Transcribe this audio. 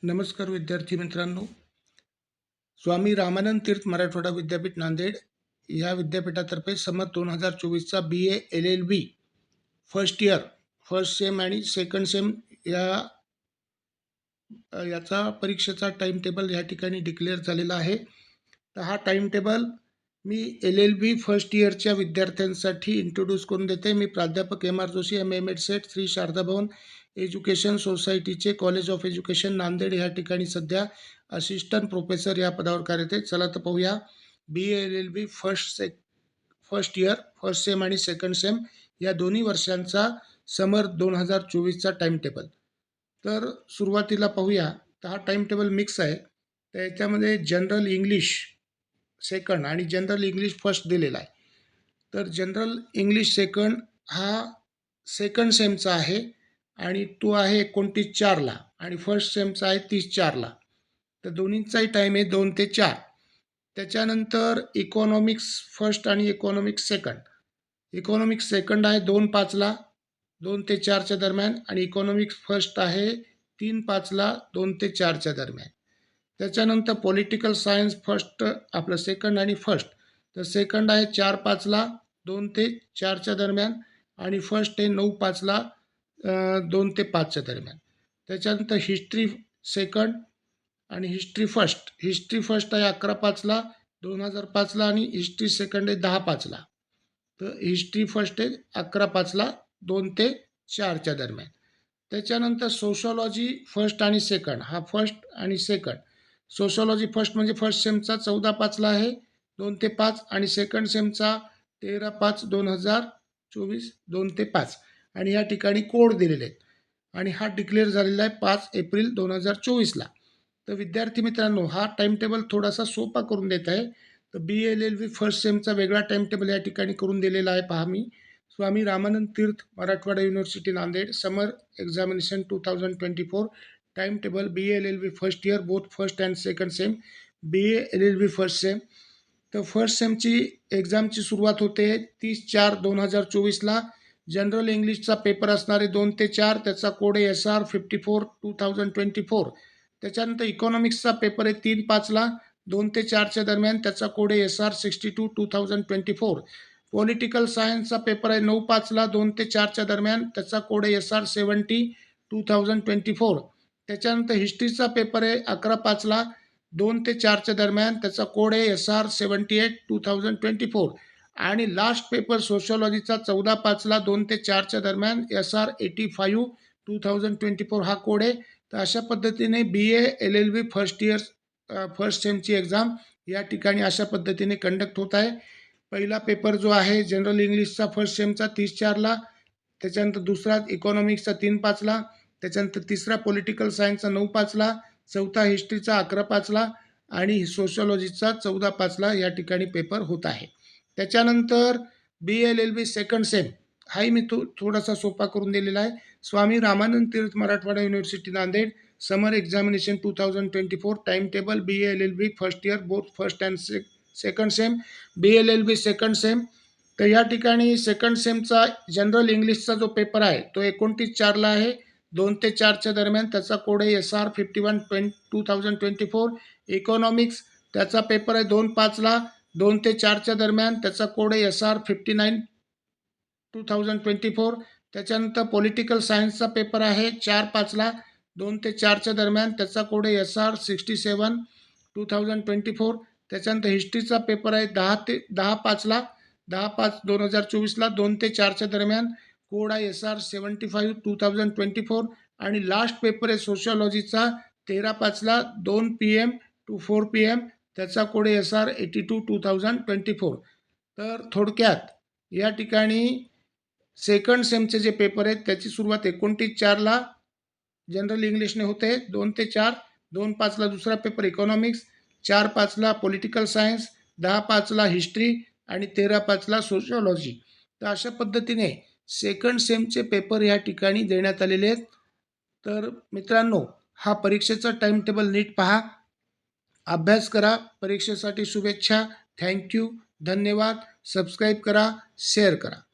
नमस्कार विद्यार्थी मित्रांनो. स्वामी रामानंद तीर्थ मराठवाडा विद्यापीठ नांदेड या विद्यापीठातर्फे समर 2024चा BA LLB first year first sem आणि सेकंड सेम याचा परीक्षेचा टाइम टेबल या ठिकाणी डिक्लेअर झालेला आहे. तर हा टाइम टेबल मी LLB फर्स्ट इयरच्या विद्यार्थ्यांसाठी इंट्रोड्यूस करून देते. मी प्राध्यापक MR जोशी MM सेट श्री शारदा भवन एज्युकेशन सोसायटीचे कॉलेज ऑफ एज्युकेशन नांदेड या ठिकाणी सध्या असिस्टंट प्रोफेसर या पदावर कार्यरत आहे. चला तर पाहूया BA LLB first year first sem आणि सेकंड सेम या दोन्ही वर्षांचा समर 2024चा टाइम टेबल. तर सुरुवातीला पाहूया. तर हा टाइम टेबल मिक्स आहे. तर याच्यामध्ये जनरल इंग्लिश सेकंड आणि जनरल इंग्लिश फर्स्ट दिलेला आहे. तर जनरल इंग्लिश सेकंड हा सेकंड सेमचा आहे आणि तो आहे 29/4ला आणि फर्स्ट सेमचा आहे 30/4ला. तर दोन्हींचाही टाईम आहे 2 ते 4. त्याच्यानंतर इकॉनॉमिक्स फर्स्ट आणि इकॉनॉमिक्स सेकंड. इकॉनॉमिक्स सेकंड आहे 2/5ला 2 ते 4च्या दरम्यान आणि इकॉनॉमिक्स फर्स्ट आहे 3/5ला 2 ते 4च्या दरम्यान. त्याच्यानंतर पॉलिटिकल सायन्स फर्स्ट आपलं सेकंड आणि फर्स्ट. तर सेकंड आहे 4/5ला 2 ते 4च्या दरम्यान आणि फर्स्ट आहे 9/5ला 2 ते 5च्या दरम्यान. त्याच्यानंतर हिस्ट्री सेकंड आणि हिस्ट्री फर्स्ट आहे 11/5ला 2005ला आणि हिस्ट्री सेकंड आहे 10/5ला. तर हिस्ट्री फर्स्ट आहे 11/5ला 2 ते 4च्या दरम्यान. त्याच्यानंतर सोशॉलॉजी फर्स्ट आणि सेकंड हा फर्स्ट आणि सेकंड. सोशॉलॉजी फर्स्ट म्हणजे फर्स्ट सेमचा 14/5ला आहे 2 ते 5 आणि सेकंड सेमचा 13/5/2024 2 ते 5 आणि या ठिकाणी कोड दिलेले आहेत आणि हा डिक्लेअर झालेला आहे 5 एप्रिल 2024ला. तर विद्यार्थी मित्रांनो हा टाइम टेबल थोडासा सोपा करून देत आहे. तर BA LLB फर्स्ट सेमचा वेगळा टाइम टेबल या ठिकाणी करून दिलेला आहे. पहा मी Swami Ramanand Tirth Marathwada university Nanded summer examination 2024 time table BA LLB first year both first and second sem BA LLB first sem. तर फर्स्ट सेमची एक्झामची सुरुवात होते 30/4/2024ला. जनरल इंग्लिशचा पेपर असणार आहे 2 ते 4. त्याचा कोड आहे SR 54/2024. त्याच्यानंतर इकॉनॉमिक्सचा पेपर आहे 3/5ला 2 ते 4च्या दरम्यान. त्याचा कोड आहे SR 62/2024. पॉलिटिकल सायन्सचा पेपर आहे 9/5ला 2 ते 4च्या दरम्यान. त्याचा कोड आहे SR 70/2024. त्याच्यानंतर हिस्ट्रीचा पेपर आहे 11/5ला 2 ते 4च्या दरम्यान. त्याचा कोड आहे SR 78/2024 आणि लास्ट पेपर सोशॉलॉजीचा 14/5ला 2 ते 4च्या दरम्यान SR 85/2024 हा कोड आहे. तर अशा पद्धतीने BA LLB first year first सेमची एक्झाम या ठिकाणी अशा पद्धतीने कंडक्ट होत आहे. पहिला पेपर जो आहे जनरल इंग्लिशचा फर्स्ट सेमचा 30/4ला. त्याच्यानंतर दुसरा इकॉनॉमिक्सचा 3/5ला. त्याच्यानंतर तिसरा पॉलिटिकल सायन्सचा 9/5ला. चौथा हिस्ट्रीचा 11/5ला आणि सोशॉलॉजीचा 14/5ला या ठिकाणी पेपर होत आहे. त्याच्यानंतर BA LLB सेकंड सेम हाही मी थोडासा सोपा करून दिलेला आहे. Swami Ramanand Tirth Marathwada university Nanded summer examination 2024 time table BA LLB first year both first and second sem BA LLB second sem. तर या ठिकाणी सेकंड सेमचा जनरल इंग्लिशचा जो पेपर आहे तो 29/4ला आहे 2 ते 4च्या दरम्यान. त्याचा कोड आहे SR 51/2024. इकॉनॉमिक्स त्याचा पेपर आहे 2/5ला 2 ते 4च्या दरम्यान. त्याचा कोड आहे SR 59/2024. त्याच्यानंतर पॉलिटिकल सायन्सचा पेपर आहे 4/5ला 2 ते 4च्या दरम्यान. त्याचा कोड आहे SR 67/2024. त्याच्यानंतर हिस्ट्रीचा पेपर आहे 10/5ला 10/5/2024ला 2 ते 4च्या दरम्यान. कोड आहे SR 75/2024 आणि लास्ट पेपर आहे सोशॉलॉजीचा 13/5ला 2 PM to 4 PM. त्याचा कोड आहे SR 82/2024. तर थोडक्यात या ठिकाणी सेकंड सेमचे जे पेपर आहेत त्याची सुरुवात 29/4ला जनरल इंग्लिशने होते 2 ते 4. 2/5ला दुसरा पेपर इकॉनॉमिक्स. 4/5ला पॉलिटिकल सायन्स. 10/5ला हिस्ट्री आणि 13/5ला सोशॉलॉजी. तर अशा पद्धतीने सेकंड सेमचे पेपर या ठिकाणी देण्यात आलेले आहेत. तर मित्रांनो हा परीक्षेचा टाइम टेबल नीट पहा, अभ्यास करा. परीक्षेसाठी शुभेच्छा. थँक्यू. धन्यवाद. सबस्क्राईब करा, शेअर करा.